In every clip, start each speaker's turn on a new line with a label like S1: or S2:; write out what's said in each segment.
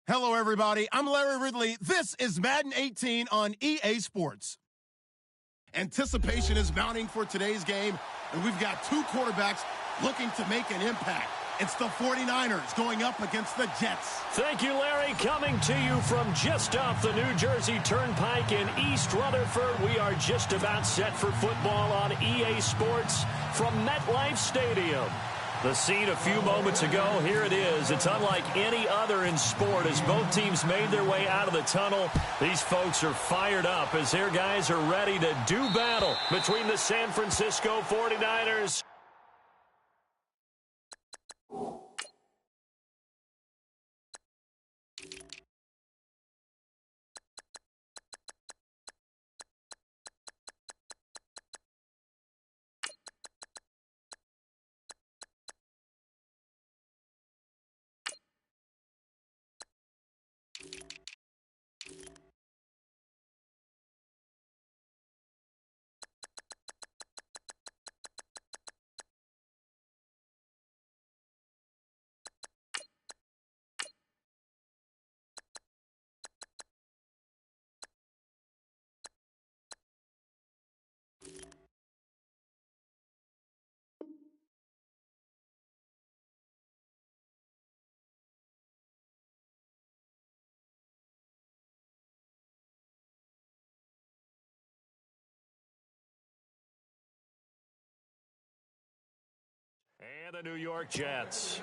S1: Hello, everybody. I'm Larry Ridley. This is Madden 18 on EA Sports. Anticipation is mounting for today's game, and we've got two quarterbacks looking to make an impact. It's the 49ers going up against the Jets.
S2: Thank you, Larry. Coming to you from just off the New Jersey Turnpike in East Rutherford, we are just about set for football on EA Sports from MetLife Stadium. The scene a few moments ago, here it is. It's unlike any other in sport as both teams made their way out of the tunnel. These folks are fired up as their guys are ready to do battle between the San Francisco 49ers. And the New York Jets.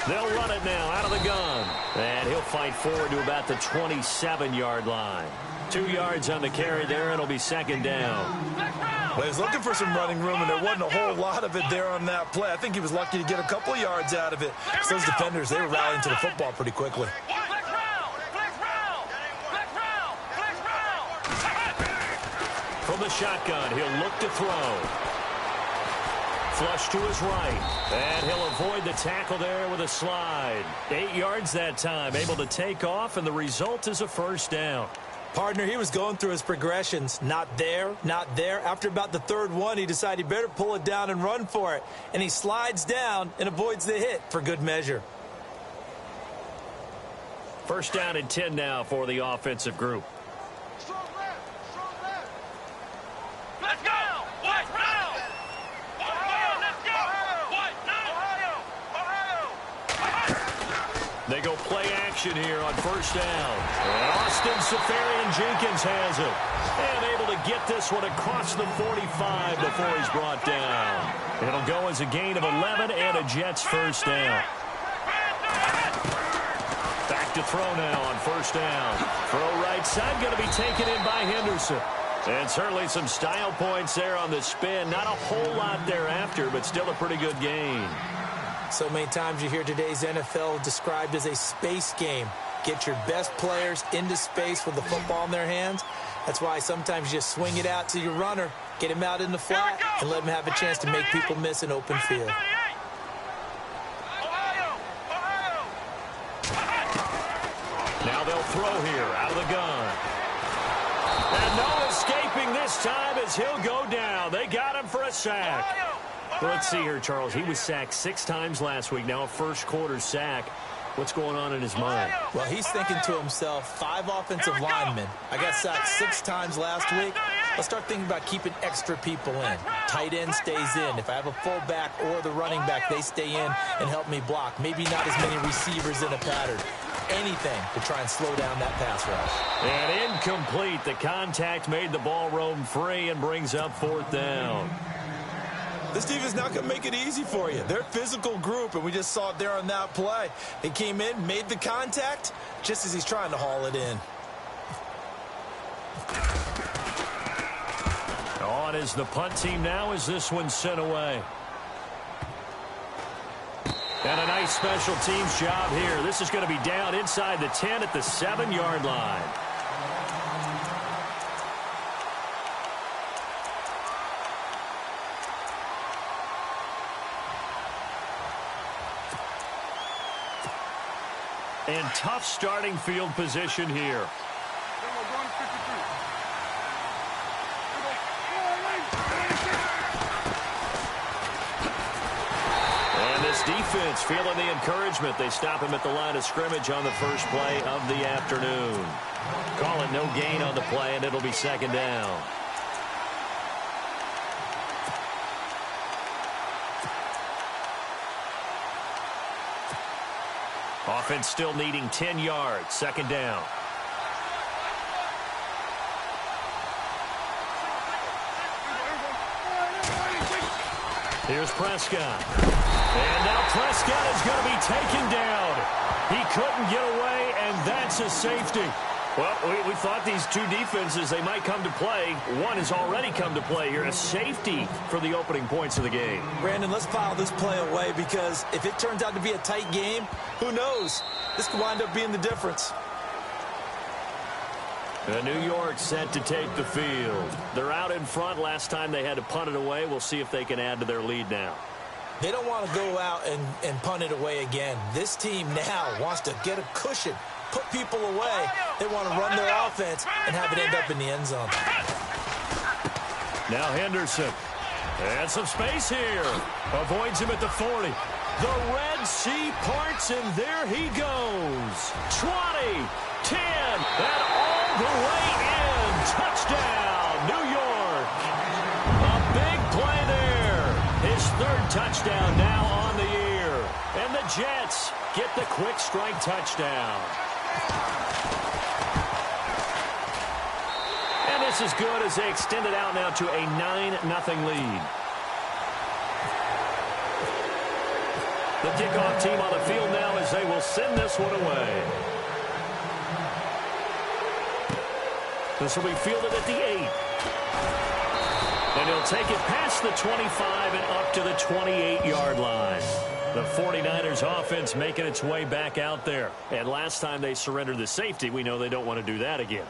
S2: They'll run it now out of the gun. And he'll fight forward to about the 27-yard line. 2 yards on the carry there, and it'll be second down.
S3: Well, he was looking for some running room, and there wasn't a whole lot of it there on that play. I think he was lucky to get a couple of yards out of it. So those defenders, they were rallying to the football pretty quickly.
S2: From the shotgun, he'll look to throw. Flush to his right, and he'll avoid the tackle there with a slide. 8 yards that time, able to take off, and the result is a first down.
S4: Partner, he was going through his progressions. Not there, not there. After about the third one, he decided he better pull it down and run for it. And he slides down and avoids the hit for good measure.
S2: First down and 10 now for the offensive group. They go play action here on first down. Austin Seferian-Jenkins has it. And able to get this one across the 45 before he's brought down. It'll go as a gain of 11 and a Jets first down. Back to throw now on first down. Throw right side going to be taken in by Henderson. And certainly some style points there on the spin. Not a whole lot thereafter, but still a pretty good gain.
S4: So many times you hear today's NFL described as a space game. Get your best players into space with the football in their hands. That's why sometimes you just swing it out to your runner, get him out in the flat, and let him have a chance to make people miss an open field.
S2: Now they'll throw here out of the gun. And no escaping this time as he'll go down. They got him for a sack. Well, let's see here, Charles. He was sacked 6 times last week. Now a first-quarter sack. What's going on in his mind?
S4: Well, he's thinking to himself, 5 offensive linemen. I got sacked 6 times last week. Let's start thinking about keeping extra people in. Tight end stays in. If I have a fullback or the running back, they stay in and help me block. Maybe not as many receivers in a pattern. Anything to try and slow down that pass rush.
S2: And incomplete. The contact made the ball roam free and brings up 4th down.
S3: This defense is not going to make it easy for you. They're a physical group, and we just saw it there on that play. They came in, made the contact, just as he's trying to haul it in.
S2: On is the punt team now as this one's sent away. And a nice special teams job here. This is going to be down inside the 10 at the 7-yard line. And tough starting field position here. And this defense feeling the encouragement. They stop him at the line of scrimmage on the first play of the afternoon. Call it no gain on the play, and it'll be second down. Offense still needing 10 yards. Second down. Here's Prescott. And now Prescott is going to be taken down. He couldn't get away, and that's a safety. Well, we thought these two defenses, they might come to play. One has already come to play here. A safety for the opening points of the game.
S4: Brandon, let's file this play away because if it turns out to be a tight game, who knows? This could wind up being the difference.
S2: New York set to take the field. They're out in front. Last time they had to punt it away. We'll see if they can add to their lead now.
S4: They don't want to go out and punt it away again. This team now wants to get a cushion, put people away. They want to run their offense and have it end up in the end zone.
S2: Now Henderson. And some space here. Avoids him at the 40. The Red Sea parts, and there he goes. 20, 10, and all the way in. Touchdown, New York. A big play there. His third touchdown now on the year. And the Jets get the quick strike touchdown. And this is good as they extend it out now to a 9-0 lead. The kickoff team on the field now as they will send this one away. This will be fielded at the 8. And he'll take it past the 25 and up to the 28-yard line. The 49ers offense making its way back out there. And last time they surrendered the safety, we know they don't want to do that again.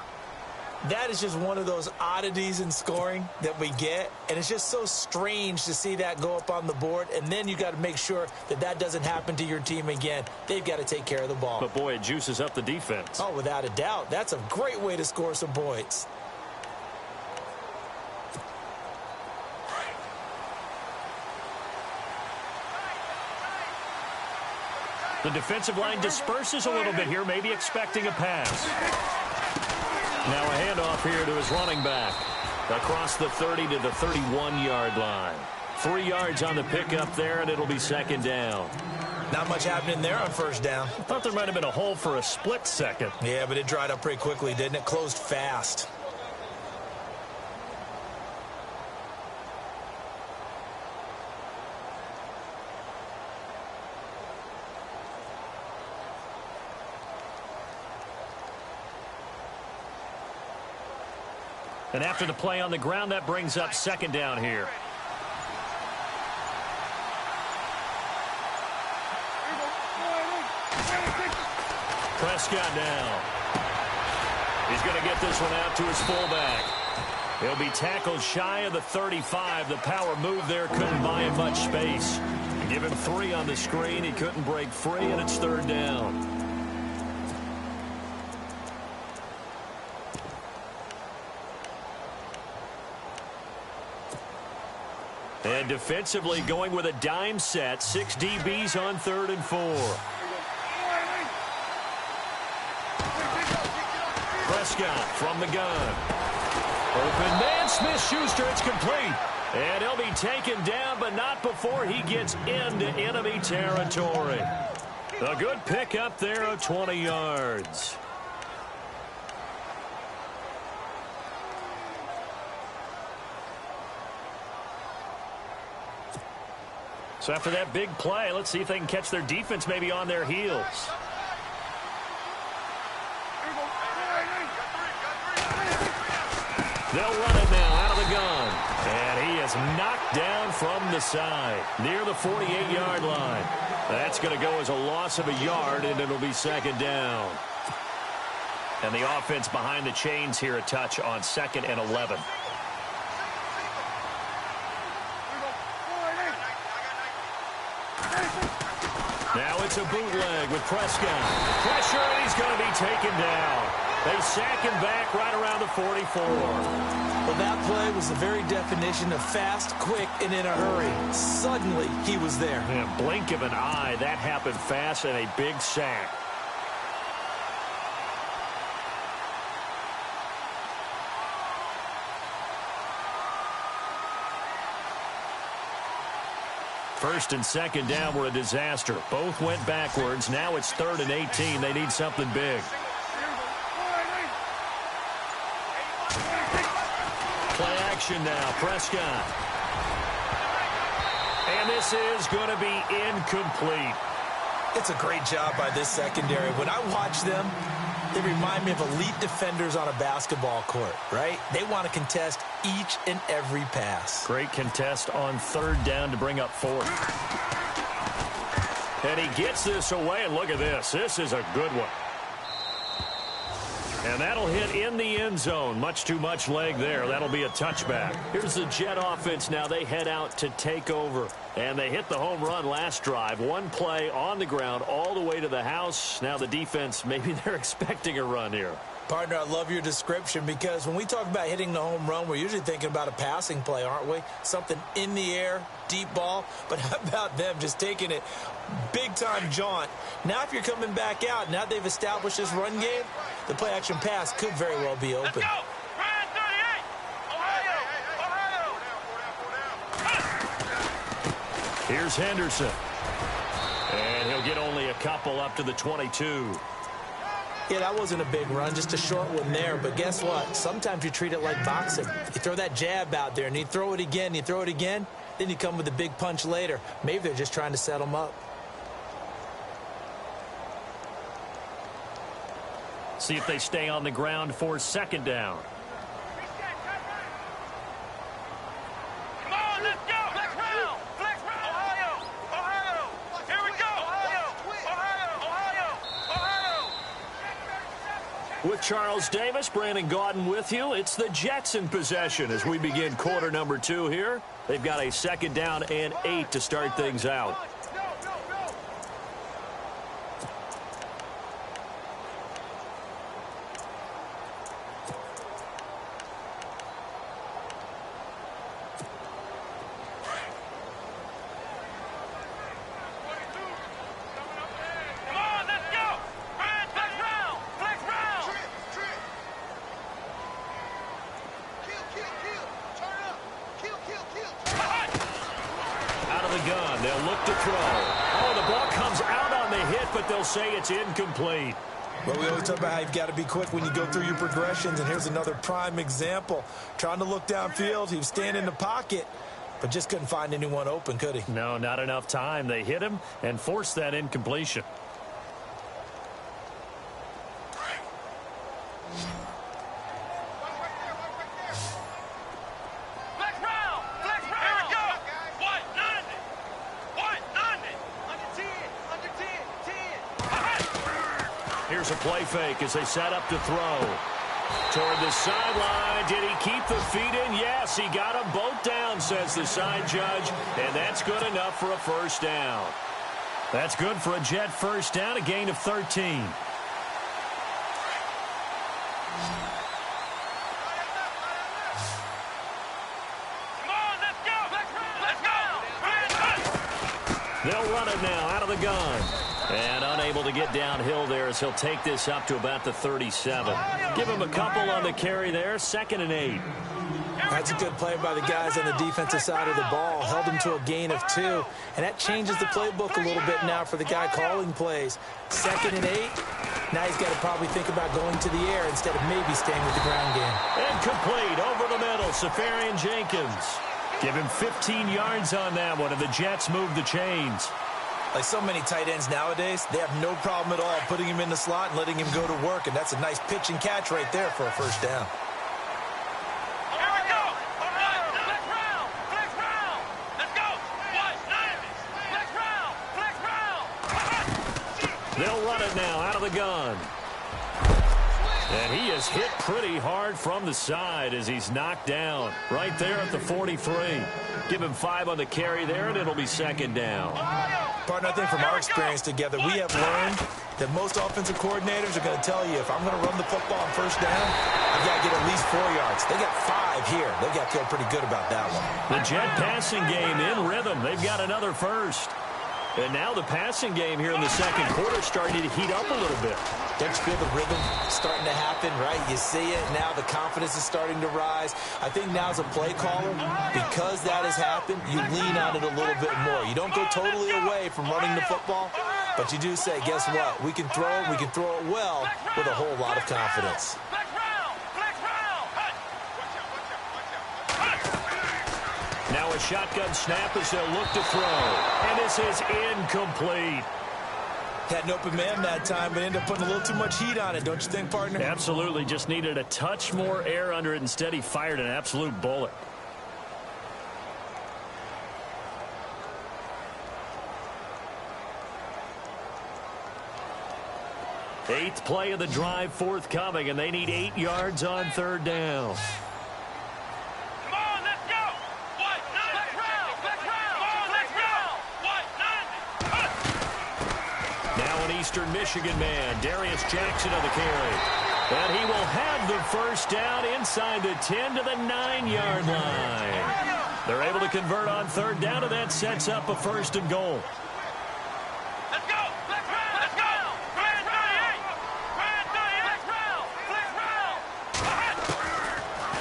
S4: That is just one of those oddities in scoring that we get, and it's just so strange to see that go up on the board, and then you got to make sure that that doesn't happen to your team again. They've got to take care of the ball.
S2: But, boy, it juices up the defense.
S4: Oh, without a doubt. That's a great way to score some points.
S2: The defensive line disperses a little bit here, maybe expecting a pass. Now a handoff here to his running back. Across the 30 to the 31-yard line. 3 yards on the pickup there, and it'll be second down.
S4: Not much happening there on first down.
S2: I thought there might have been a hole for a split second.
S4: Yeah, but it dried up pretty quickly, didn't it? Closed fast.
S2: And after the play on the ground, that brings up second down here. Prescott now. He's going to get this one out to his fullback. He'll be tackled shy of the 35. The power move there couldn't buy him much space. Give him 3 on the screen. He couldn't break free, and it's third down. And defensively going with a dime set. 6 DBs on 3rd and 4. Prescott from the gun. Open man, Smith-Schuster. It's complete. And he'll be taken down, but not before he gets into enemy territory. A good pickup there of 20 yards. So after that big play, let's see if they can catch their defense maybe on their heels. They'll run it now out of the gun. And he is knocked down from the side near the 48-yard line. That's going to go as a loss of a yard, and it'll be second down. And the offense behind the chains here a touch on 2nd and 11. Now it's a bootleg with Prescott. Pressure, and he's going to be taken down. They sack him back right around the 44.
S4: Well, that play was the very definition of fast, quick, and in a hurry. Suddenly, he was there.
S2: Yeah, blink of an eye, that happened fast, and a big sack. First and second down were a disaster. Both went backwards. Now it's 3rd and 18. They need something big. Play action now. Prescott. And this is going to be incomplete.
S4: It's a great job by this secondary. When I watch them, they remind me of elite defenders on a basketball court, right? They want to contest each and every pass.
S2: Great contest on 3rd down to bring up 4th. And he gets this away, and look at this. This is a good one. And that'll hit in the end zone. Much too much leg there. That'll be a touchback. Here's the Jet offense now. They head out to take over. And they hit the home run last drive. One play on the ground all the way to the house. Now the defense, maybe they're expecting a run here.
S4: Partner, I love your description because when we talk about hitting the home run, we're usually thinking about a passing play, aren't we? Something in the air, deep ball. But how about them just taking it big-time jaunt? Now if you're coming back out, now they've established this run game, the play-action pass could very well be open.
S2: Here's Henderson. And he'll get only a couple up to the 22.
S4: Yeah, that wasn't a big run, just a short one there. But guess what? Sometimes you treat it like boxing. You throw that jab out there, and you throw it again, you throw it again, then you come with a big punch later. Maybe they're just trying to set them up.
S2: See if they stay on the ground for 2nd down.
S5: Come on, let's go. Flex round. Flex round. Ohio. Ohio. Here we go. Ohio.
S2: With Charles Davis, Brandon Gaudin with you. It's the Jets in possession as we begin quarter number 2 here. They've got a 2nd down and 8 to start things out. Say it's incomplete.
S3: Well, we always talk about how you've got to be quick when you go through your progressions, and here's another prime example. Trying to look downfield, he was standing in the pocket, but just couldn't find anyone open, could he?
S2: No, not enough time. They hit him and forced that incompletion. Here's a play fake as they set up to throw. Toward the sideline. Did he keep the feet in? Yes, he got them both down, says the side judge. And that's good enough for a 1st down. That's good for a Jet 1st down, a gain of 13. They'll run it now out of the gun. And unable to get downhill there as he'll take this up to about the 37. Give him a couple on the carry there. 2nd and 8.
S4: That's a good play by the guys on the defensive side of the ball. Held him to a gain of 2. And that changes the playbook a little bit now for the guy calling plays. 2nd and 8. Now he's got to probably think about going to the air instead of maybe staying with the ground game.
S2: Incomplete over the middle. Safarian Jenkins. Give him 15 yards on that one, and the Jets move the chains.
S3: Like so many tight ends nowadays, they have no problem at all putting him in the slot and letting him go to work, and that's a nice pitch and catch right there for a 1st down.
S5: Here we go. All right, flex round. Flex round. Let's go. Flex round.
S2: They'll run it now out of the gun. And he is hit pretty hard from the side as he's knocked down right there at the 43. Give him 5 on the carry there, and it'll be 2nd down.
S3: Partner, I think from our experience together, we have learned that most offensive coordinators are going to tell you, if I'm going to run the football on first down, I've got to get at least 4 yards. They got 5 here. They've got to feel pretty good about that one.
S2: The Jet passing game in rhythm. They've got another first. And now the passing game here in the second quarter starting to heat up a little bit.
S4: Don't you feel the rhythm starting to happen, right? You see it. Now the confidence is starting to rise. I think now as a play caller, because that has happened, you lean on it a little bit more. You don't go totally away from running the football, but you do say, guess what? We can throw it. We can throw it well with a whole lot of confidence.
S2: Now a shotgun snap as they'll look to throw. And this is incomplete.
S3: Had an open man that time, but ended up putting a little too much heat on it, don't you think, partner?
S2: Absolutely. Just needed a touch more air under it. Instead, he fired an absolute bullet. Eighth play of the drive forthcoming, and they need 8 yards on third down. Eastern Michigan man, Darius Jackson on the carry. And he will have the first down inside the 10 to the 9-yard line. They're able to convert on third down, and that sets up a first and goal.
S5: Let's go! Let's go! Grand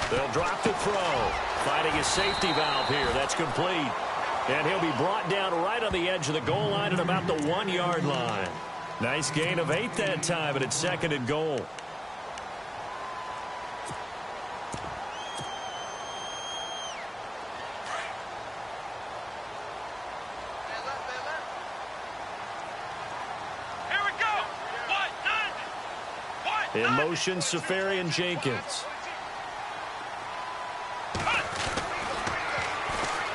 S5: 38!
S2: They'll drop to throw. Finding his safety valve here. That's complete. And he'll be brought down right on the edge of the goal line at about the 1-yard line. Nice gain of 8 that time, and it's second and goal.
S5: Here we go!
S2: In motion, Safarian Jenkins.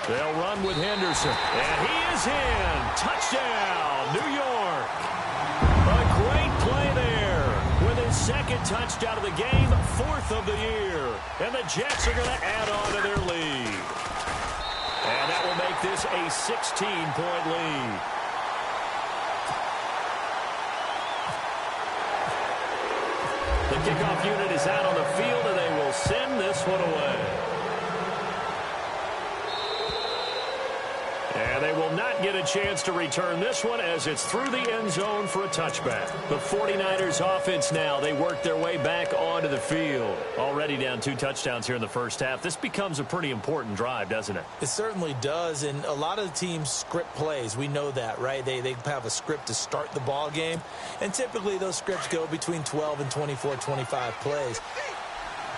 S2: They'll run with Henderson. And he is in. Touchdown, New York. A great play there with his second touchdown of the game, 4th of the year. And the Jets are going to add on to their lead. And that will make this a 16-point lead. The kickoff unit is out on the field, and they will send this one away. And they will not get a chance to return this one as it's through the end zone for a touchback. The 49ers offense now, they work their way back onto the field. Already down 2 touchdowns here in the first half. This becomes a pretty important drive, doesn't it?
S4: It certainly does, and a lot of the teams script plays. We know that, right? They have a script to start the ball game, and typically those scripts go between 12 and 24, 25 plays.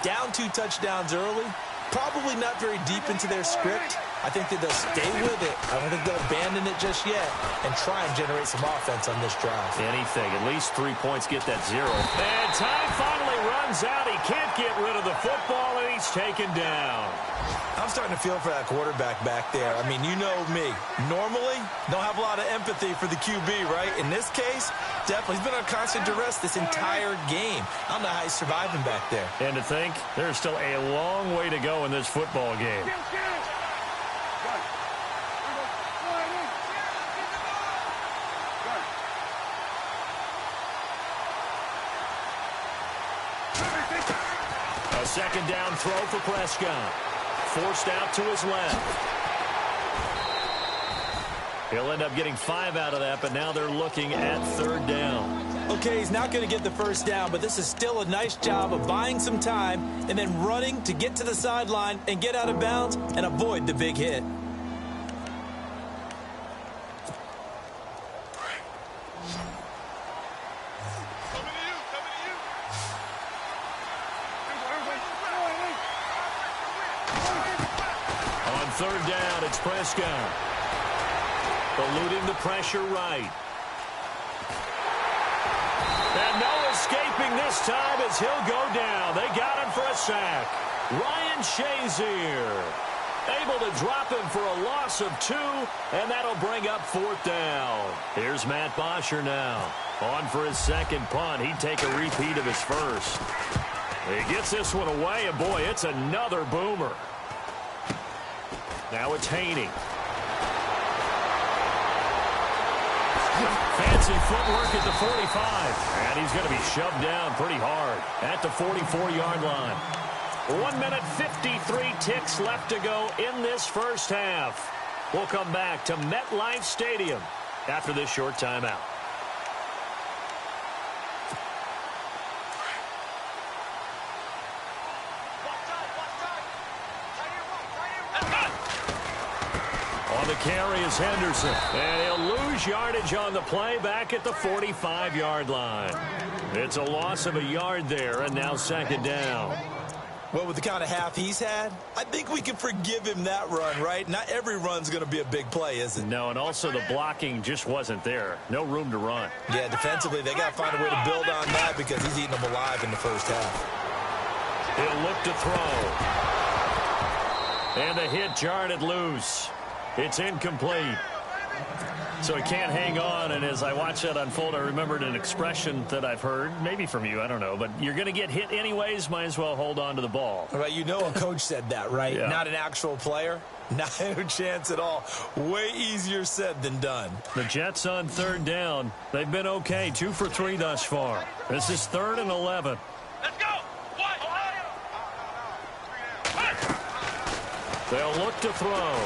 S4: Down 2 touchdowns early, probably not very deep into their script. I think that they'll stay with it. I don't think they'll abandon it just yet and try and generate some offense on this drive.
S2: Anything. At least 3 points get that 0. And time finally runs out. He can't get rid of the football, and he's taken down.
S3: I'm starting to feel for that quarterback back there. I mean, you know me. Normally, don't have a lot of empathy for the QB, right? In this case, definitely. He's been on constant duress this entire game. I don't know how he's surviving back there.
S2: And to think, there's still a long way to go in this football game. A second down throw for Prescott. Forced out to his left. He'll end up getting 5 out of that, but now they're looking at third down.
S4: Okay, he's not going to get the first down, but this is still a nice job of buying some time and then running to get to the sideline and get out of bounds and avoid the big hit.
S2: On third down, it's Prescott. Eluding the pressure right. And no escaping this time as he'll go down. They got him for a sack. Ryan Shazier able to drop him for a loss of 2, and that'll bring up 4th down. Here's Matt Bosher now. On for his second punt. He'd take a repeat of his first. He gets this one away, and boy, it's another boomer. Now it's Haney. Fancy footwork at the 45. And he's going to be shoved down pretty hard at the 44-yard line. 1 minute 53 ticks left to go in this first half. We'll come back to MetLife Stadium after this short timeout. On the carry is Henderson. And he'll lose yardage on the play back at the 45-yard line. It's a loss of a yard there, and now second down.
S3: Well, with the kind of half he's had, I think we can forgive him that run, right? Not every run's going to be a big play, is it?
S2: No, and also the blocking just wasn't there. No room to run.
S3: Yeah, defensively, they got to find a way to build on that because he's eating them alive in the first half.
S2: He'll look to throw. And the hit jarred it loose. It's incomplete. So he can't hang on, and as I watched that unfold, I remembered an expression that I've heard, maybe from you, I don't know, but you're going to get hit anyways, might as well hold on to the ball.
S3: Right, you know a coach said that, right?
S2: Yeah. Not
S3: an actual player. Not a chance at all. Way easier said than done.
S2: The Jets on third down. They've been okay, 2 for 3 thus far. This is 3rd and 11.
S5: Let's go.
S2: They'll look to throw.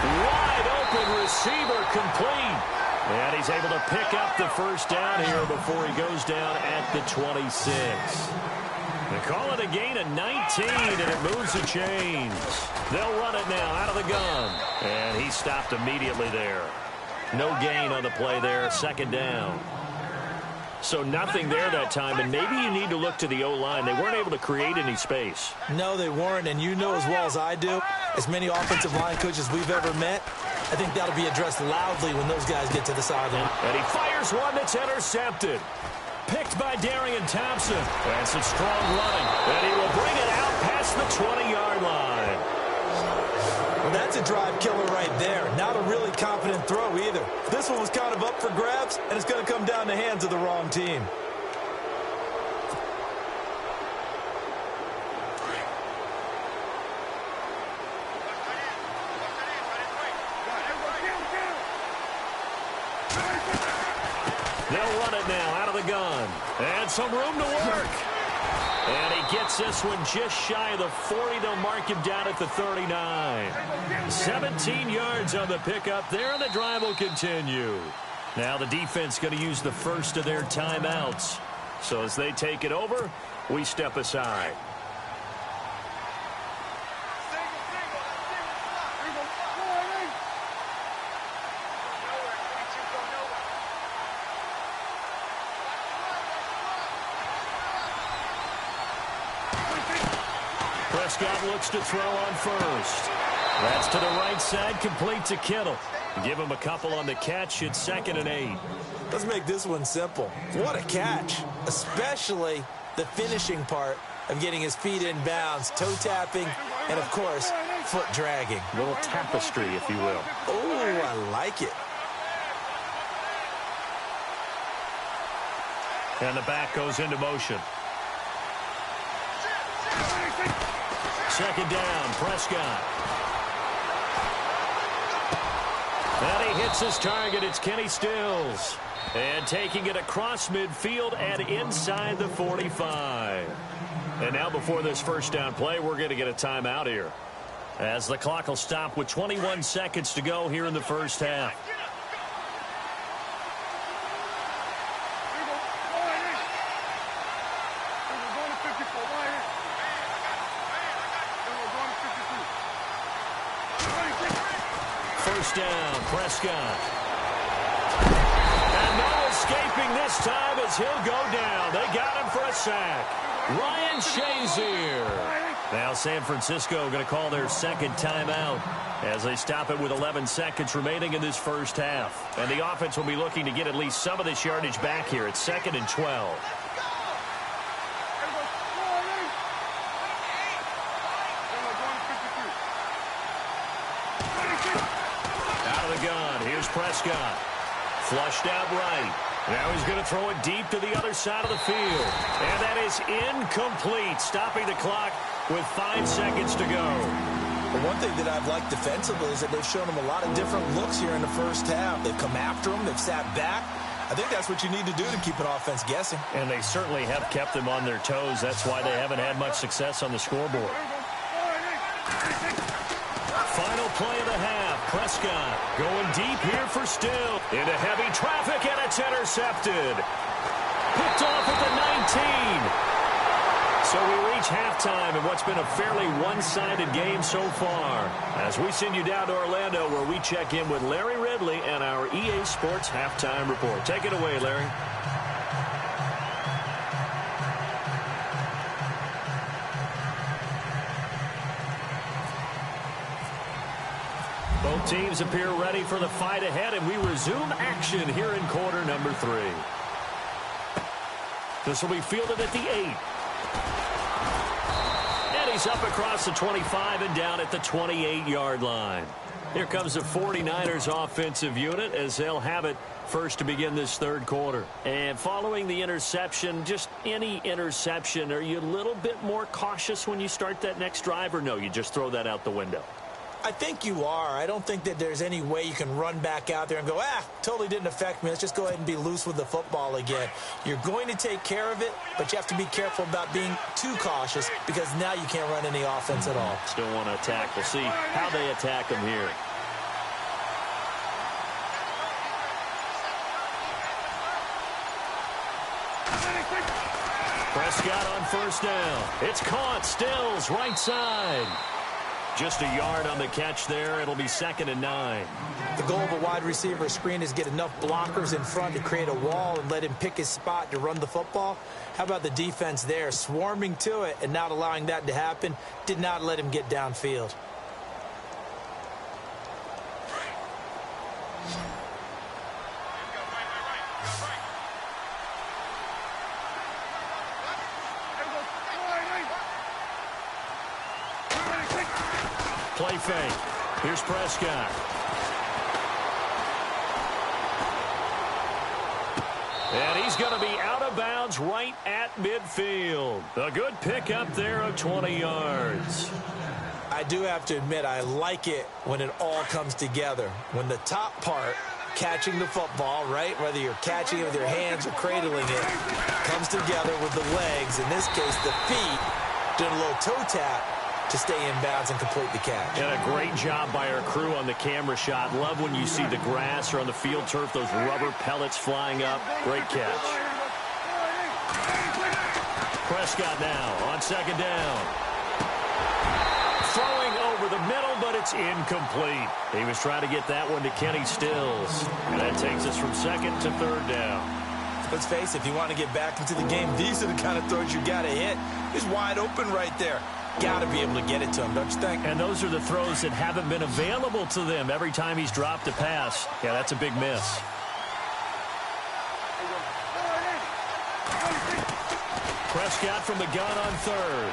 S2: Wide open receiver complete. And he's able to pick up the first down here before he goes down at the 26. They call it a gain of 19, and it moves the chains. They'll run it now out of the gun. And he stopped immediately there. No gain on the play there, second down. So nothing there that time, and maybe you need to look to the O-line. They weren't able to create any space.
S3: No, they weren't, and you know as well as I do, as many offensive line coaches we've ever met, I think that'll be addressed loudly when those guys get to the sideline.
S2: And he fires one that's intercepted. Picked by Darian Thompson. That's some strong running. And he will bring it out past the 20-yard line.
S3: Well, that's a drive killer right there. Not a really confident throw either. This one was kind of up for grabs, and it's going to come down the hands of the wrong team.
S2: They'll run it now out of the gun. And some room to work. And he gets this one just shy of the 40. They'll mark him down at the 39. 17 yards on the pickup there, and the drive will continue. Now the defense going to use the first of their timeouts. So as they take it over, we step aside. Prescott looks to throw on first. That's to the right side, complete to Kittle. Give him a couple on the catch. It's 2nd and 8.
S3: Let's make this one simple. What a catch, especially the finishing part of getting his feet in bounds, toe tapping, and, of course, foot dragging.
S2: A little tapestry, if you will.
S3: Oh, I like it.
S2: And the back goes into motion. Second down, Prescott. And he hits his target. It's Kenny Stills. And taking it across midfield and inside the 45. And now before this first down play, we're going to get a timeout here, as the clock will stop with 21 seconds to go here in the first half. First down, Prescott. And no escaping this time as he'll go down. They got him for a sack. Ryan Shazier. Now San Francisco going to call their second timeout as they stop it with 11 seconds remaining in this first half. And the offense will be looking to get at least some of this yardage back here. It's 2nd and 12. Here's Prescott. Flushed out right. Now he's going to throw it deep to the other side of the field. And that is incomplete, stopping the clock with 5 seconds to go.
S4: One thing that I've liked defensively is that they've shown them a lot of different looks here in the first half. They've come after them. They've sat back. I think that's what you need to do to keep an offense guessing.
S2: And they certainly have kept them on their toes. That's why they haven't had much success on the scoreboard. Final play of the half. Prescott going deep here for Still. Into heavy traffic, and it's intercepted. Picked off at the 19. So we reach halftime in what's been a fairly one-sided game so far. As we send you down to Orlando, where we check in with Larry Ridley and our EA Sports Halftime Report. Take it away, Larry. Both teams appear ready for the fight ahead, and we resume action here in quarter number 3. This will be fielded at the 8. And he's up across the 25 and down at the 28-yard line. Here comes the 49ers offensive unit as they'll have it first to begin this third quarter. And following the interception, just any interception, are you a little bit more cautious when you start that next drive, or no, you just throw that out the window?
S4: I think you are. I don't think that there's any way you can run back out there and go, totally didn't affect me. Let's just go ahead and be loose with the football again. You're going to take care of it, but you have to be careful about being too cautious because now you can't run any offense at all.
S2: Still want to attack. We'll see how they attack them here. Prescott on first down. It's caught. Stills right side. Just a yard on the catch there. It'll be 2nd and 9.
S4: The goal of a wide receiver screen is get enough blockers in front to create a wall and let him pick his spot to run the football. How about the defense there? Swarming to it and not allowing that to happen. Did not let him get downfield.
S2: Play fake. Here's Prescott. And he's going to be out of bounds right at midfield. A good pickup there of 20 yards.
S4: I do have to admit, I like it when it all comes together. When the top part, catching the football, right, whether you're catching it with your hands or cradling it, comes together with the legs, in this case the feet, doing a little toe tap to stay in bounds and complete the catch.
S2: And a great job by our crew on the camera shot. Love when you see the grass or on the field turf, those rubber pellets flying up. Great catch. Prescott now on 2nd down. Throwing over the middle, but it's incomplete. He was trying to get that one to Kenny Stills. And that takes us from 2nd to 3rd down.
S4: Let's face it, if you want to get back into the game, these are the kind of throws you got to hit. He's wide open right there. Got to be able to get it to him, don't you think?
S2: And those are the throws that haven't been available to them every time he's dropped a pass. Yeah, that's a big miss. Prescott from the gun on 3rd.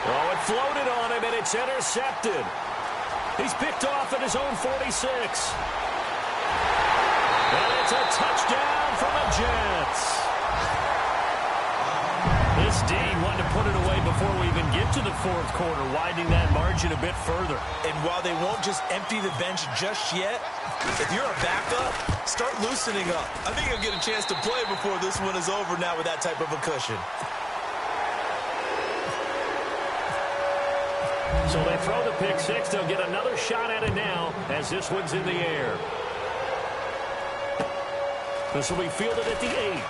S2: Oh, it floated on him, and it's intercepted. He's picked off at his own 46. And it's a touchdown from the Jets. This D wanted to put it away before we even get to the 4th quarter, widening that margin a bit further.
S4: And while they won't just empty the bench just yet, if you're a backup, start loosening up. I think you'll get a chance to play before this one is over now with that type of a cushion.
S2: So they throw the pick 6. They'll get another shot at it now as this one's in the air. This will be fielded at the 8.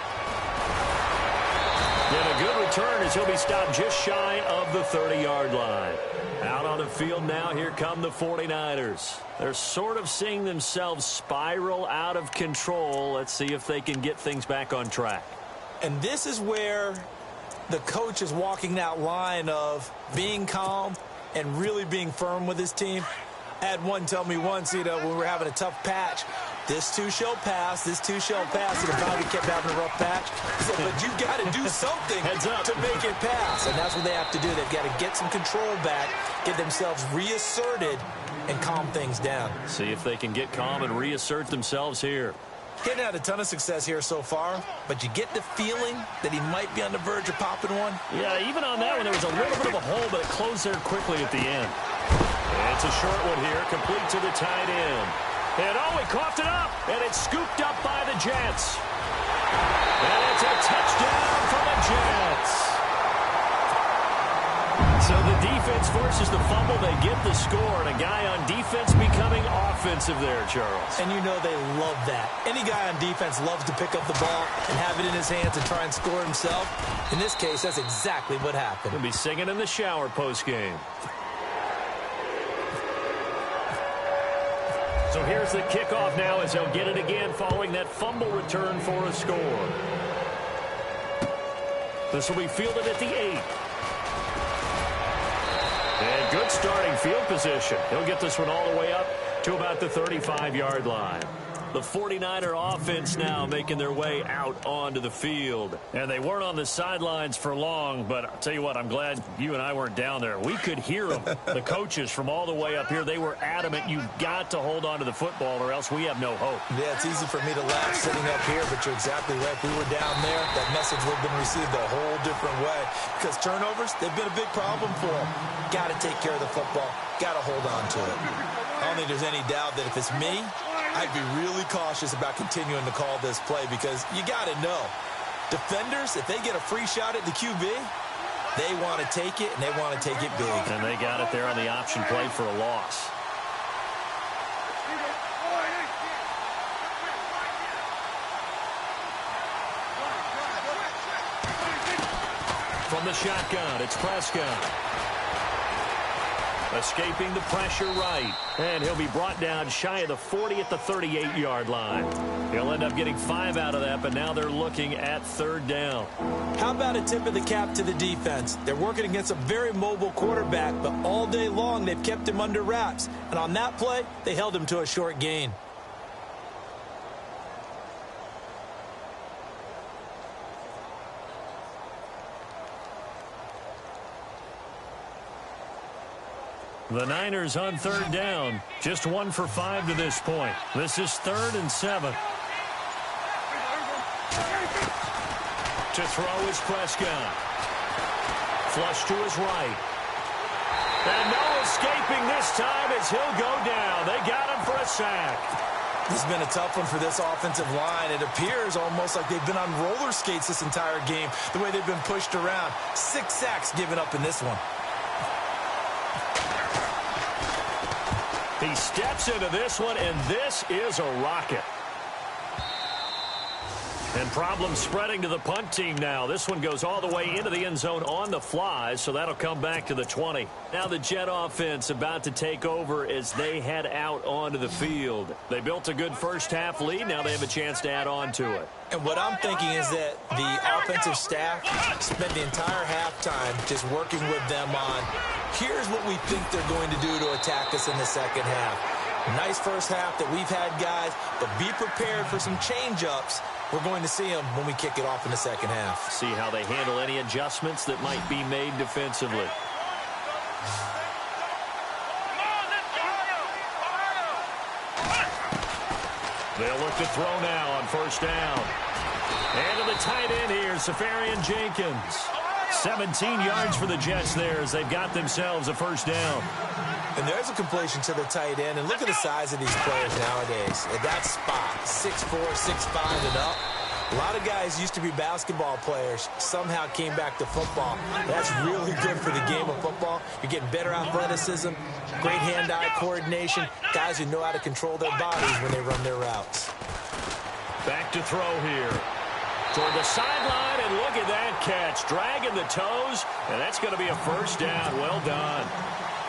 S2: And a good return as he'll be stopped just shy of the 30-yard line. Out on the field now, here come the 49ers. They're sort of seeing themselves spiral out of control. Let's see if they can get things back on track.
S4: And this is where the coach is walking that line of being calm and really being firm with his team. I had one tell me once, when we were having a tough patch, this too shall pass, this too shall pass, and Bobby kept having a rough patch. He said, but you got to do something to make it pass, and that's what they have to do. They've got to get some control back, get themselves reasserted, and calm things down.
S2: See if they can get calm and reassert themselves here.
S4: He hadn't had a ton of success here so far, but you get the feeling that he might be on the verge of popping one.
S2: Yeah, even on that one, there was a little bit of a hole, but it closed there quickly at the end. It's a short one here, complete to the tight end. And he coughed it up, and it's scooped up by the Jets. And it's a touchdown for the Jets. So the defense forces the fumble. They get the score, and a guy on defense becoming offensive there, Charles.
S4: And you know they love that. Any guy on defense loves to pick up the ball and have it in his hands and try and score himself. In this case, that's exactly what happened.
S2: He'll be singing in the shower postgame. So here's the kickoff now as they'll get it again following that fumble return for a score. This will be fielded at the 8. And good starting field position. He'll get this one all the way up to about the 35-yard line. The 49er offense now making their way out onto the field. And they weren't on the sidelines for long, but I'll tell you what, I'm glad you and I weren't down there. We could hear them, the coaches from all the way up here. They were adamant, you've got to hold on to the football or else we have no hope.
S4: Yeah, it's easy for me to laugh sitting up here, but you're exactly right. If we were down there, that message would have been received a whole different way. Because turnovers, they've been a big problem for them. Got to take care of the football. Got to hold on to it. I don't think there's any doubt that if it's me, I'd be really cautious about continuing to call this play because you got to know, defenders, if they get a free shot at the QB, they want to take it, and they want to take it big.
S2: And they got it there on the option play for a loss. From the shotgun, it's Prescott. Escaping the pressure right. And he'll be brought down shy of the 40 at the 38-yard line. He'll end up getting 5 out of that, but now they're looking at 3rd down.
S4: How about a tip of the cap to the defense? They're working against a very mobile quarterback, but all day long they've kept him under wraps. And on that play, they held him to a short gain.
S2: The Niners on 3rd down. Just 1 for 5 to this point. This is 3rd and 7. To throw is Prescott. Flush to his right. And no escaping this time as he'll go down. They got him for a sack.
S4: This has been a tough one for this offensive line. It appears almost like they've been on roller skates this entire game, the way they've been pushed around. 6 sacks given up in this one.
S2: He steps into this one, and this is a rocket. And problems spreading to the punt team now. This one goes all the way into the end zone on the fly, so that'll come back to the 20. Now the Jet offense about to take over as they head out onto the field. They built a good first-half lead. Now they have a chance to add on to it.
S4: And what I'm thinking is that the offensive staff spent the entire halftime just working with them on, here's what we think they're going to do to attack us in the second half. Nice first half that we've had, guys, but be prepared for some change-ups. We're going to see them when we kick it off in the second half.
S2: See how they handle any adjustments that might be made defensively. They'll look to throw now on 1st down. And to the tight end here, Safarian Jenkins. 17 yards for the Jets there as they've got themselves a 1st down.
S4: And there's a completion to the tight end. And look at the size of these players nowadays. At that spot, 6'4", 6'5", and up. A lot of guys used to be basketball players, somehow came back to football. That's really good for the game of football. You're getting better athleticism, great hand-eye coordination, guys who know how to control their bodies when they run their routes.
S2: Back to throw here. Toward the sideline, and look at that catch. Dragging the toes, and that's going to be a 1st down. Well done.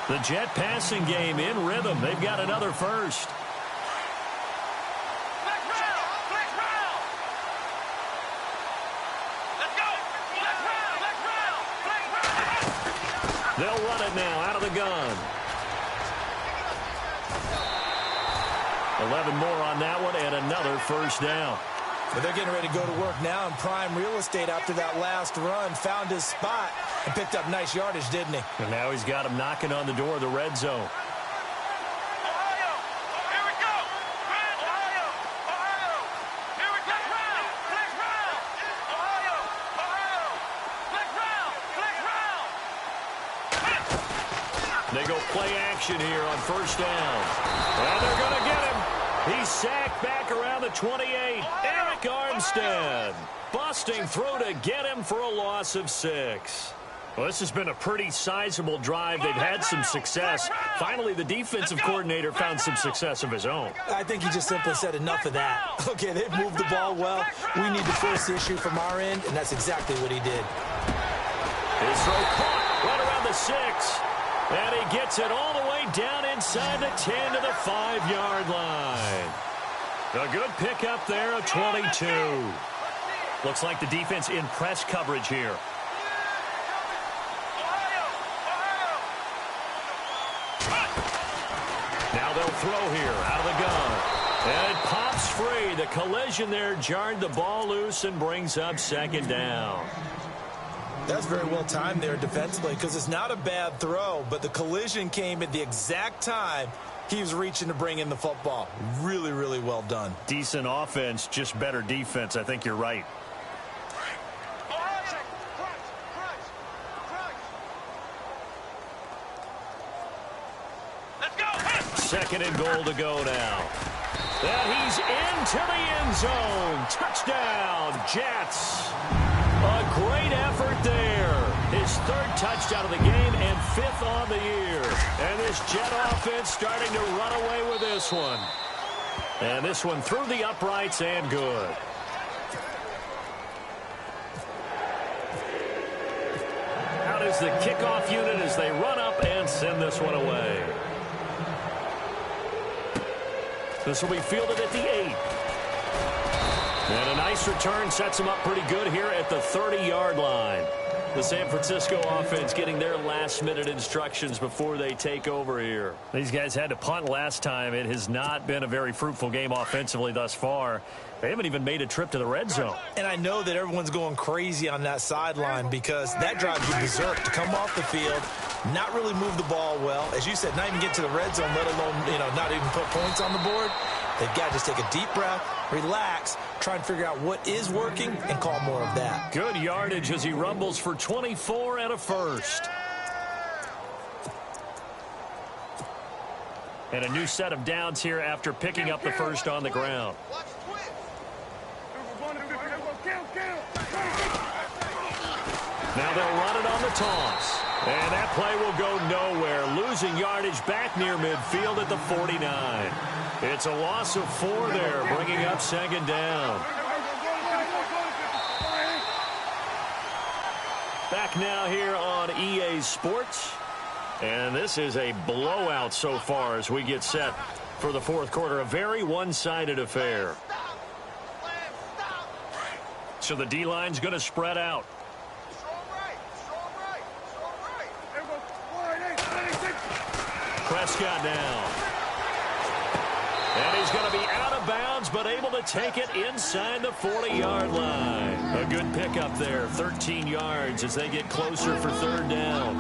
S2: The Jet passing game in rhythm. They've got another 1st. They'll run it now out of the gun. 11 more on that one, and another 1st down.
S4: But they're getting ready to go to work now in prime real estate after that last run. Found his spot and picked up nice yardage, didn't he?
S2: And now he's got him knocking on the door of the red zone. They go play action here on first down. And they're going to get him. He's sacked back around the 28. Eric Armstead busting through to get him for a loss of 6. Well, this has been a pretty sizable drive. They've had some success. Finally, the defensive coordinator found some success of his own.
S4: I think he just simply said enough of that. Okay, they've moved the ball well. We need to force the issue from our end, and that's exactly what he did.
S2: His throw caught right around the 6. And he gets it all the way down inside the 10 to the 5-yard line. A good pickup there, a 22. Looks like the defense in press coverage here. Now they'll throw here out of the gun. And it pops free. The collision there jarred the ball loose and brings up second down.
S4: That's very well timed there defensively because it's not a bad throw, but the collision came at the exact time he was reaching to bring in the football. Really, really well done.
S2: Decent offense, just better defense. I think you're right. Second and goal to go now. And he's into the end zone. Touchdown, Jets. A great effort there. His 3rd touchdown of the game and 5th on the year. And this Jet offense starting to run away with this one. And this one through the uprights and good. Out is the kickoff unit as they run up and send this one away. This will be fielded at the 8. And a nice return sets them up pretty good here at the 30-yard line. The San Francisco offense getting their last-minute instructions before they take over here. These guys had to punt last time. It has not been a very fruitful game offensively thus far. They haven't even made a trip to the red zone.
S4: And I know that everyone's going crazy on that sideline because that drives you berserk to come off the field, not really move the ball well. As you said, not even get to the red zone, let alone, not even put points on the board. They've got to just take a deep breath, relax, try and figure out what is working, and call more of that.
S2: Good yardage as he rumbles for 24 and a first. And a new set of downs here after picking up the first on the ground. Now they'll run it on the toss. And that play will go nowhere. Losing yardage back near midfield at the 49. It's a loss of 4 there, bringing up second down. Back now here on EA Sports. And this is a blowout so far as we get set for the 4th quarter. A very one-sided affair. So the D-line's going to spread out. Prescott down. And he's going to be out of bounds, but able to take it inside the 40-yard line. A good pickup there, 13 yards as they get closer for 3rd down.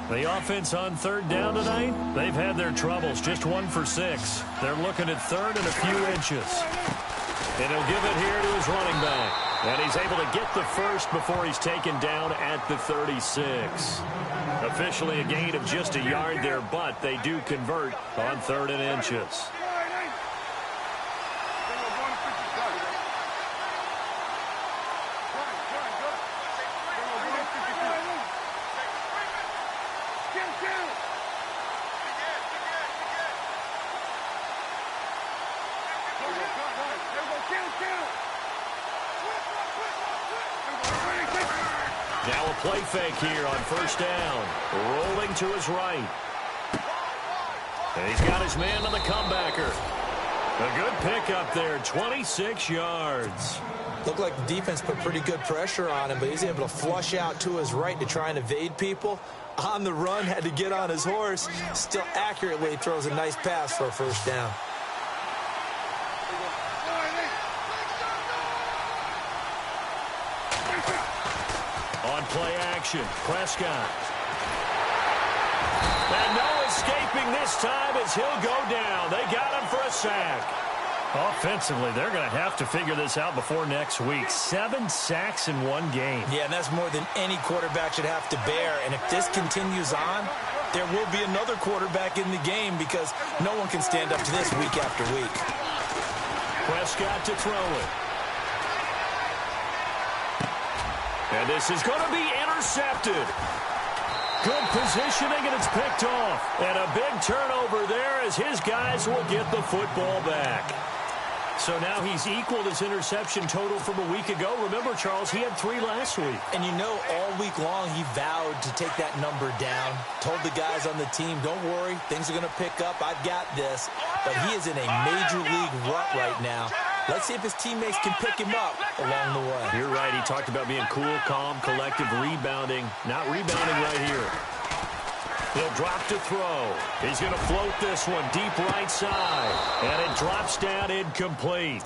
S2: The offense on 3rd down tonight, they've had their troubles, just 1 for 6. They're looking at 3rd and a few inches. And he'll give it here to his running back. And he's able to get the first before he's taken down at the 36. Officially a gain of just a yard there, but they do convert on 3rd and inches. Now a play fake here on 1st down. Rolling to his right. And he's got his man on the comebacker. A good pickup there, 26 yards.
S4: Looked like the defense put pretty good pressure on him, but he's able to flush out to his right to try and evade people. On the run, had to get on his horse. Still accurately throws a nice pass for a 1st down.
S2: On play action, Prescott. And no escaping this time as he'll go down. They got him for a sack. Offensively, they're going to have to figure this out before next week. 7 sacks in one game.
S4: Yeah, and that's more than any quarterback should have to bear. And if this continues on, there will be another quarterback in the game because no one can stand up to this week after week.
S2: Prescott to throw it. And this is going to be intercepted. Good positioning, and it's picked off. And a big turnover there as his guys will get the football back. So now he's equaled his interception total from a week ago. Remember, Charles, he had 3 last week.
S4: And you know, all week long he vowed to take that number down. Told the guys on the team, don't worry, things are going to pick up. I've got this. But he is in a major league rut right now. Let's see if his teammates can pick him up along the way.
S2: You're right. He talked about being cool, calm, collective, rebounding. Not rebounding right here. He'll drop to throw. He's going to float this one deep right side. And it drops down incomplete.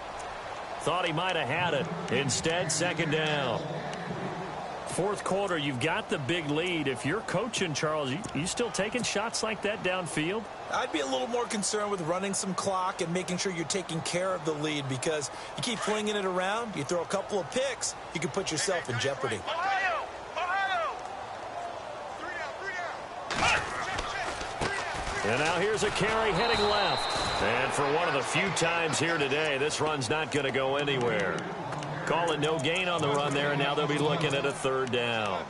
S2: Thought he might have had it. Instead, second down. Fourth quarter, you've got the big lead. If you're coaching, Charles, you still taking shots like that downfield?
S4: I'd be a little more concerned with running some clock and making sure you're taking care of the lead because you keep flinging it around, you throw a couple of picks, you can put yourself in jeopardy.
S2: And now here's a carry heading left. And for one of the few times here today, this run's not going to go anywhere. Call it no gain on the run there, and now they'll be looking at a third down.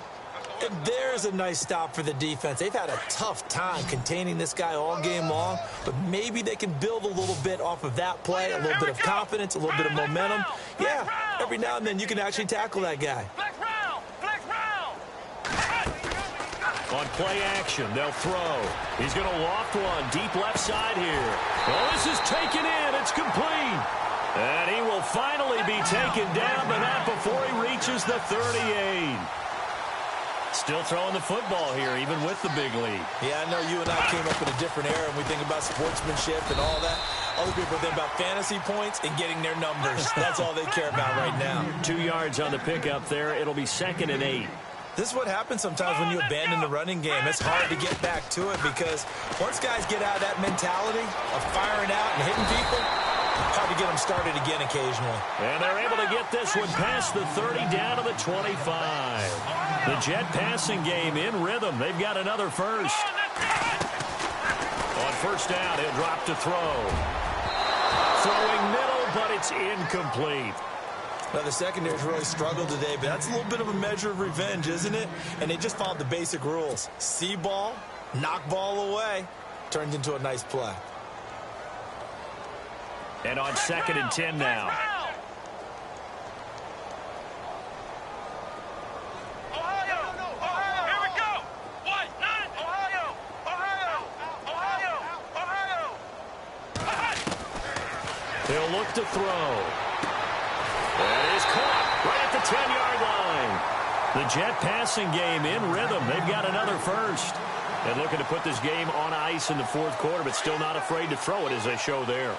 S4: And there's a nice stop for the defense. They've had a tough time containing this guy all game long, but maybe they can build a little bit off of that play, a little bit of confidence, a little bit of momentum. Yeah, every now and then you can actually tackle that guy.
S2: On play action, they'll throw. He's going to loft one deep left side here. Well, this is taken in. It's complete. And he will finally be taken down, but not before he reaches the 38. Still throwing the football here, even with the big lead.
S4: Yeah, I know you and I came up in a different era, and we think about sportsmanship and all that. Other people think about fantasy points and getting their numbers. That's all they care about right now.
S2: 2 yards on the pickup there. It'll be 2nd and 8.
S4: This is what happens sometimes when you abandon the running game. It's hard to get back to it because once guys get out of that mentality of firing out and hitting people, hard to get them started again occasionally.
S2: And they're able to get this one past the 30 down to the 25. The Jet passing game in rhythm. They've got another first. On first down, he'll drop to throw. Throwing middle, but it's incomplete.
S4: Now, the secondary's really struggled today, but that's a little bit of a measure of revenge, isn't it? And they just followed the basic rules. See ball, knock ball away, turned into a nice play.
S2: And on 2nd and 10 now. They'll look to throw. That is caught right at the 10-yard line. The Jet passing game in rhythm. They've got another first. And looking to put this game on ice in the fourth quarter, but still not afraid to throw it as they show there.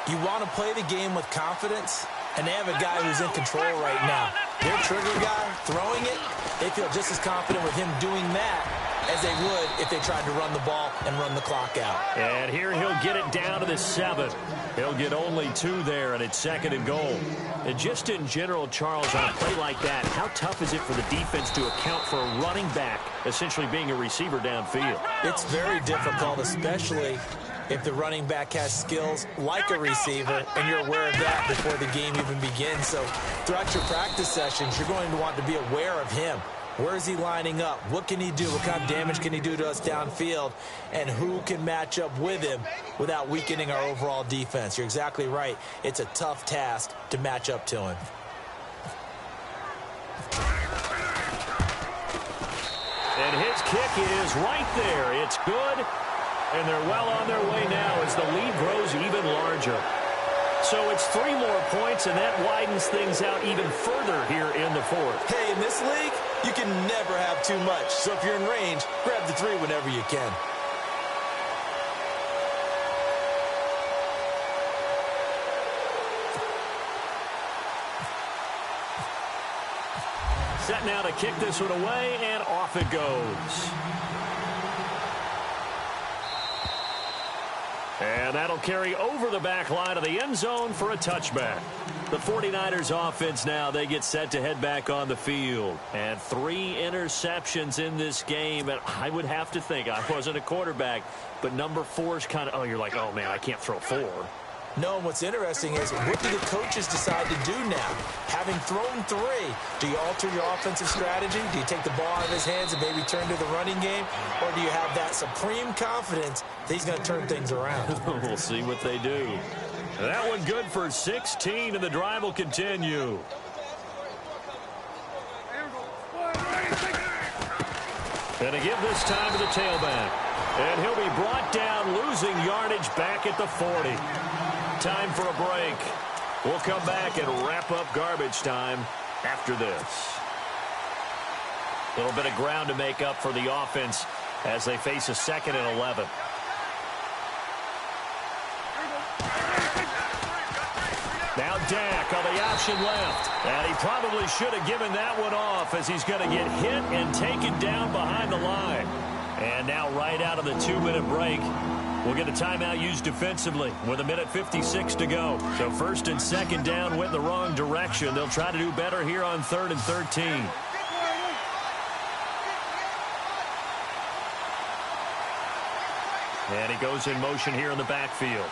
S4: You want to play the game with confidence, and they have a guy who's in control right now. Their trigger guy throwing it, they feel just as confident with him doing that as they would if they tried to run the ball and run the clock out.
S2: And here he'll get it down to the 7. He'll get only 2 there, and it's 2nd and goal. And just in general, Charles, on a play like that, how tough is it for the defense to account for a running back essentially being a receiver downfield?
S4: It's very difficult, especially if the running back has skills like a receiver, and you're aware of that before the game even begins. So throughout your practice sessions, you're going to want to be aware of him. Where is he lining up? What can he do? What kind of damage can he do to us downfield? And who can match up with him without weakening our overall defense? You're exactly right. It's a tough task to match up to him.
S2: And his kick is right there. It's good. And they're well on their way now as the lead grows even larger. So it's 3 more points, and that widens things out even further here in the fourth.
S4: Hey, in this league, you can never have too much. So if you're in range, grab the 3 whenever you can.
S2: Set now to kick this one away, and off it goes. And that'll carry over the back line of the end zone for a touchback. The 49ers offense now, they get set to head back on the field. And 3 interceptions in this game. And I would have to think, I wasn't a quarterback, but number 4 is kind of, oh, you're like, oh, man, I can't throw 4.
S4: No, what's interesting is what do the coaches decide to do now? Having thrown 3, do you alter your offensive strategy? Do you take the ball out of his hands and maybe turn to the running game? Or do you have that supreme confidence that he's going to turn things around?
S2: We'll see what they do. That one good for 16, and the drive will continue. And a give this time to the tailback. And he'll be brought down, losing yardage back at the 40. Time for a break. We'll come back and wrap up garbage time after this. A little bit of ground to make up for the offense as they face a 2nd and 11. Now Dak on the option left. And he probably should have given that one off as he's going to get hit and taken down behind the line. And now right out of the 2-minute break, we'll get a timeout used defensively with 1:56 to go. So 1st and 2nd down went in the wrong direction. They'll try to do better here on 3rd and 13. And he goes in motion here in the backfield.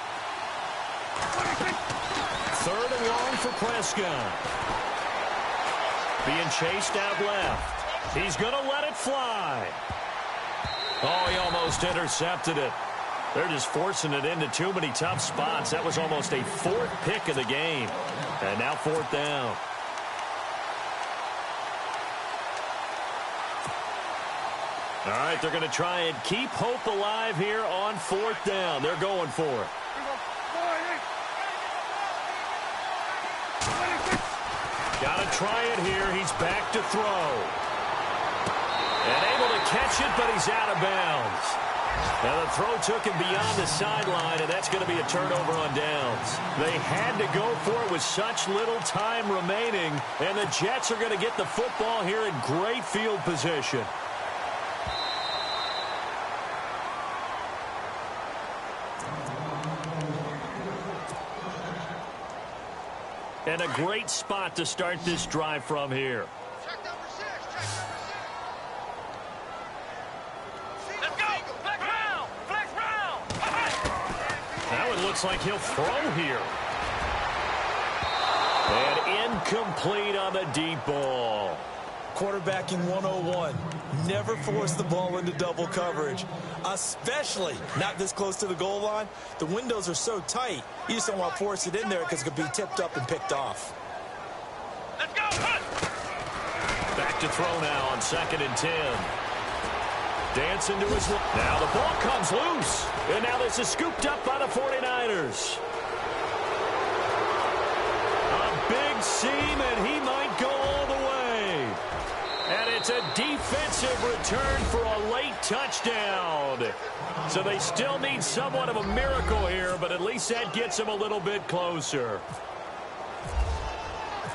S2: 3rd and long for Prescott. Being chased out left. He's going to let it fly. Oh, he almost intercepted it. They're just forcing it into too many tough spots. That was almost a 4th pick of the game. And now 4th down. All right, they're going to try and keep hope alive here on 4th down. They're going for it. Got to try it here. He's back to throw. And able to catch it, but he's out of bounds. Now the throw took him beyond the sideline, and that's going to be a turnover on downs. They had to go for it with such little time remaining, and the Jets are going to get the football here in great field position. And a great spot to start this drive from here. Looks like he'll throw here. And incomplete on the deep ball.
S4: Quarterbacking 101. Never force the ball into double coverage, especially not this close to the goal line. The windows are so tight, you just don't want to force it in there because it could be tipped up and picked off.
S5: Let's go.
S2: Back to throw now on 2nd and 10. Dancing to his left. Now the ball comes loose. And now this is scooped up by the 49ers. A big seam, and he might go all the way. And it's a defensive return for a late touchdown. So they still need somewhat of a miracle here, but at least that gets them a little bit closer.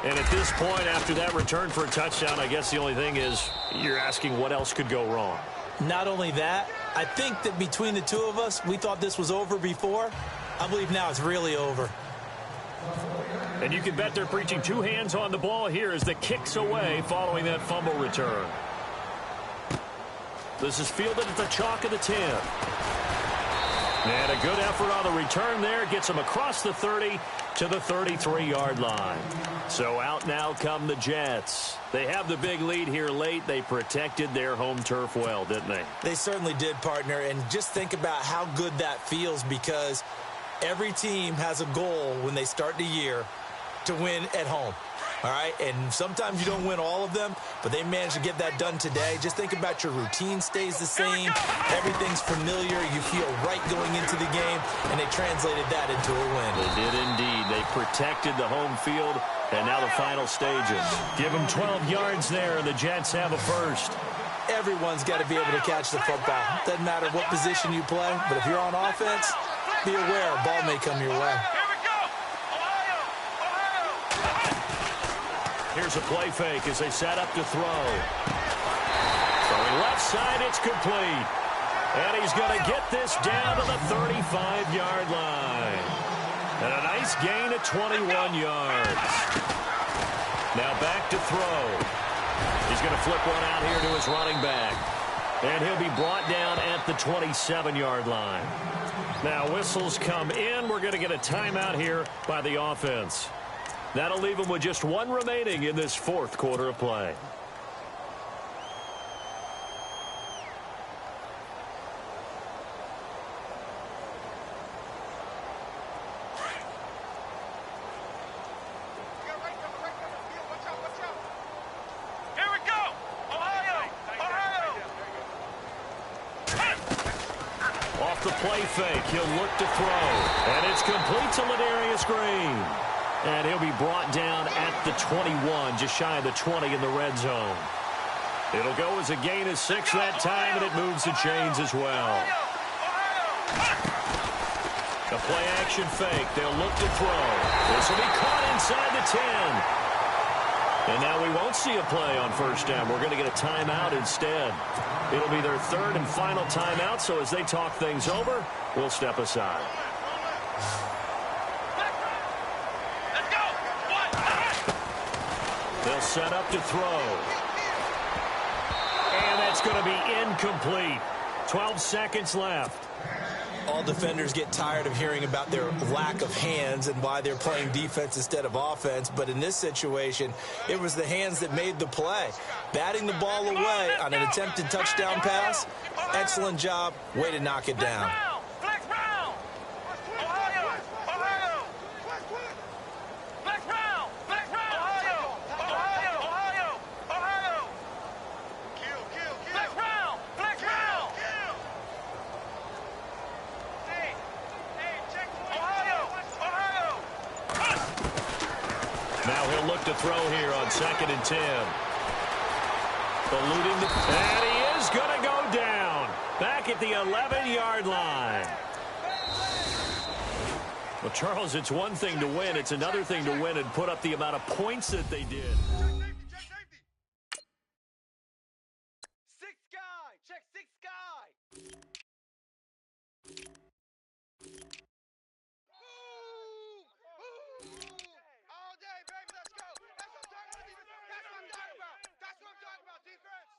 S2: And at this point, after that return for a touchdown, I guess the only thing is you're asking what else could go wrong.
S4: Not only that, I think that between the two of us, we thought this was over before. I believe now it's really over.
S2: And you can bet they're preaching 2 hands on the ball here as the kick's away following that fumble return. This is fielded at the chalk of the 10. And a good effort on the return there. Gets them across the 30 to the 33-yard line. So out now come the Jets. They have the big lead here late. They protected their home turf well, didn't they?
S4: They certainly did, partner. And just think about how good that feels, because every team has a goal when they start the year to win at home. All right, and sometimes you don't win all of them, but they managed to get that done today. Just think about your routine stays the same. Everything's familiar. You feel right going into the game, and they translated that into a win.
S2: They did indeed. They protected the home field, and now the final stages. Give them 12 yards there, and the Jets have a first.
S4: Everyone's got to be able to catch the football. Doesn't matter what position you play, but if you're on offense, be aware a ball may come your way.
S2: Here's a play fake as they set up to throw. Throwing left side, it's complete. And he's going to get this down to the 35-yard line. And a nice gain of 21 yards. Now back to throw. He's going to flip one out here to his running back. And he'll be brought down at the 27-yard line. Now whistles come in. We're going to get a timeout here by the offense. That'll leave him with just one remaining in this fourth quarter of play. The play fake. He'll look to throw. And it's complete to Ladarius Green. And he'll be brought down at the 21, just shy of the 20 in the red zone. It'll go as a gain of 6 that time, and it moves the chains as well. The play action fake. They'll look to throw. This will be caught inside the 10. And now we won't see a play on first down. We're going to get a timeout instead. It'll be their third and final timeout, so as they talk things over, we'll step aside.
S5: Let's go.
S2: They'll set up to throw. And that's going to be incomplete. 12 seconds left.
S4: All defenders get tired of hearing about their lack of hands and why they're playing defense instead of offense. But in this situation, it was the hands that made the play. Batting the ball away on an attempted touchdown pass, excellent job. Way to knock it down.
S5: Flex round. Ohio. Ohio. Flex round. Flex round. Ohio. Ohio. Ohio. Ohio. Kill. Flex round. Flex round.
S2: Now he'll look to throw here on 2nd and 10. Eluding the... And he is going to go down. Back at the 11-yard line. Well, Charles, it's one thing to win. It's another thing to win and put up the amount of points that they did.
S5: Sixth guy. Check sixth guy. All day, baby, let's go. That's what I'm talking about. That's what I'm talking about, defense.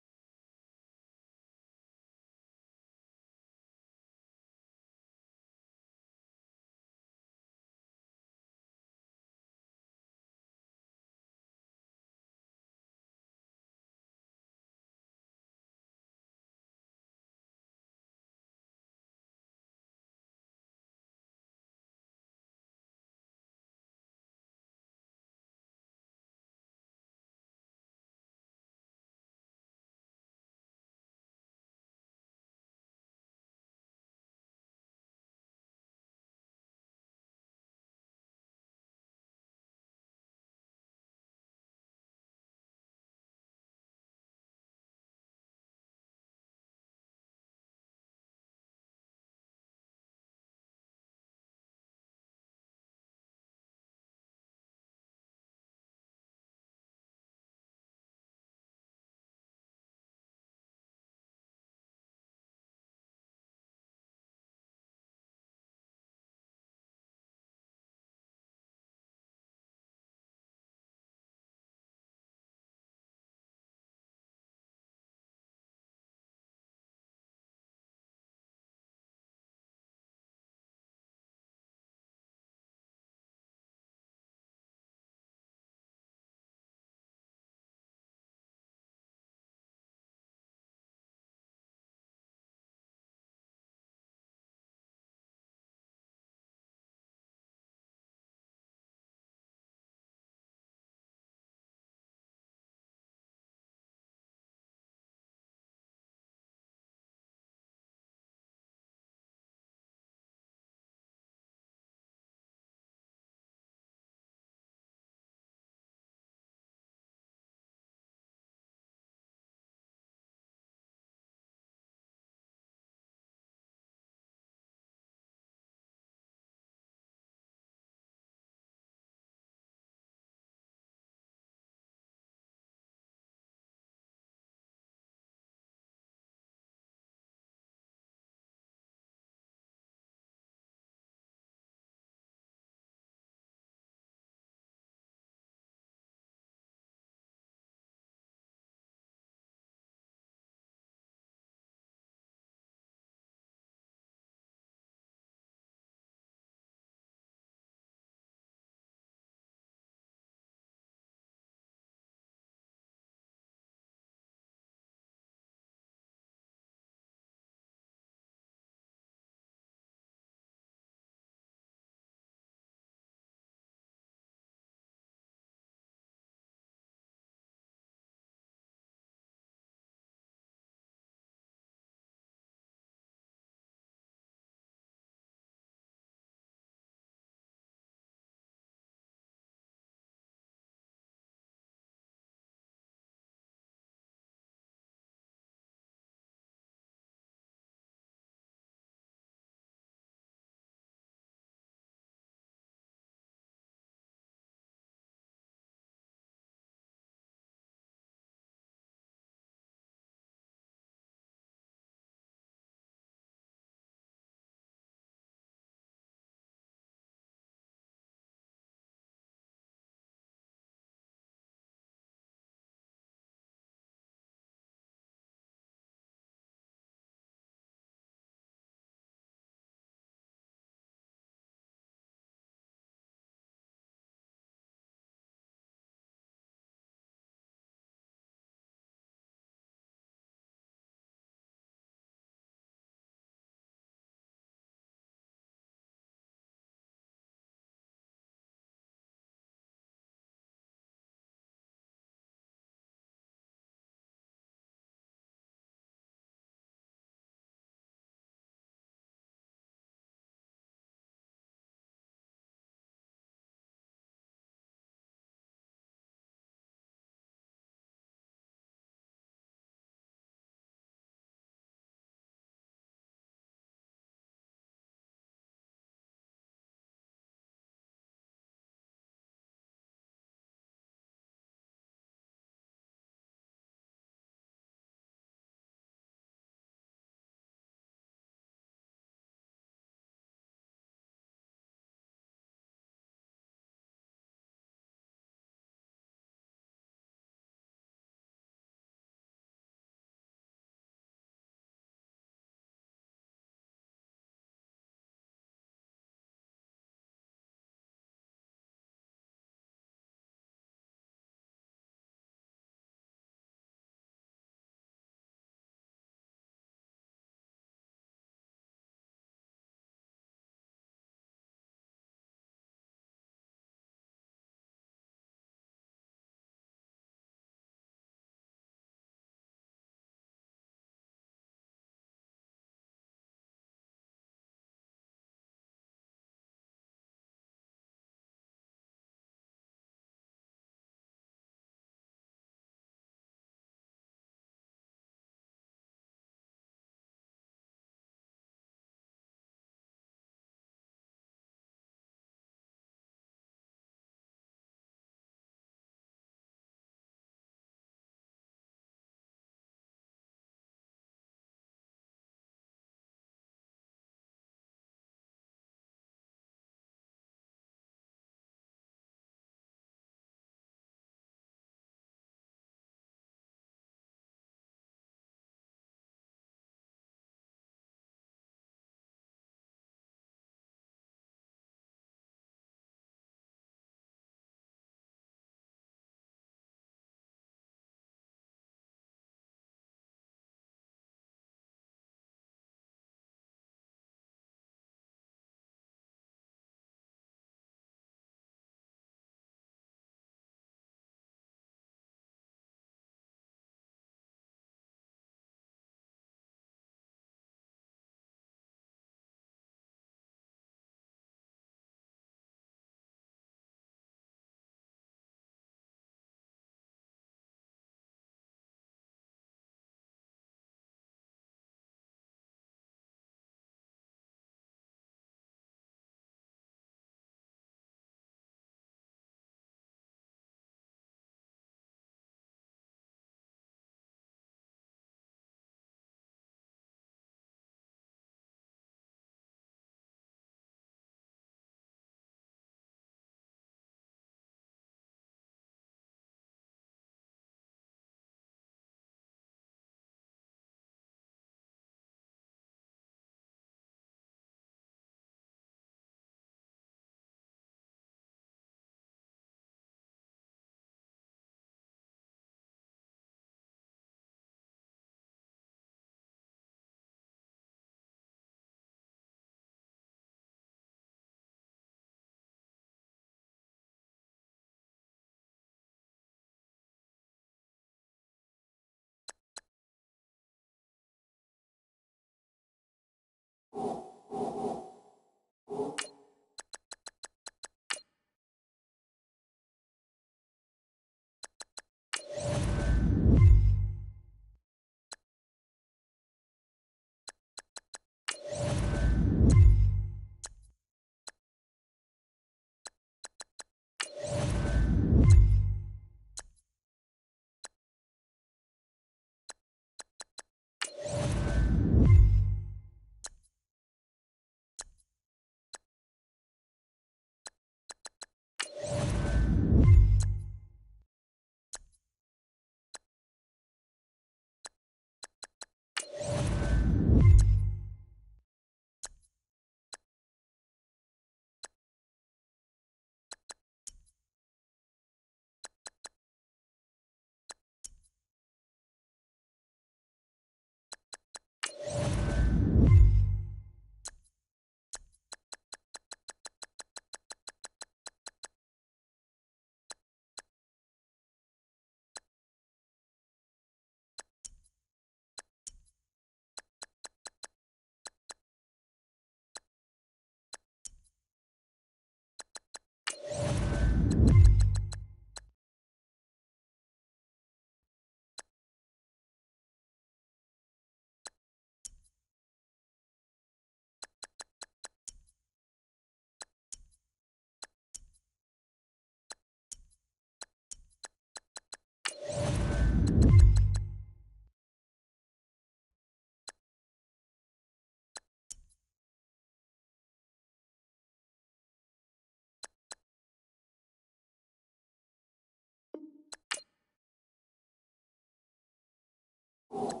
S6: You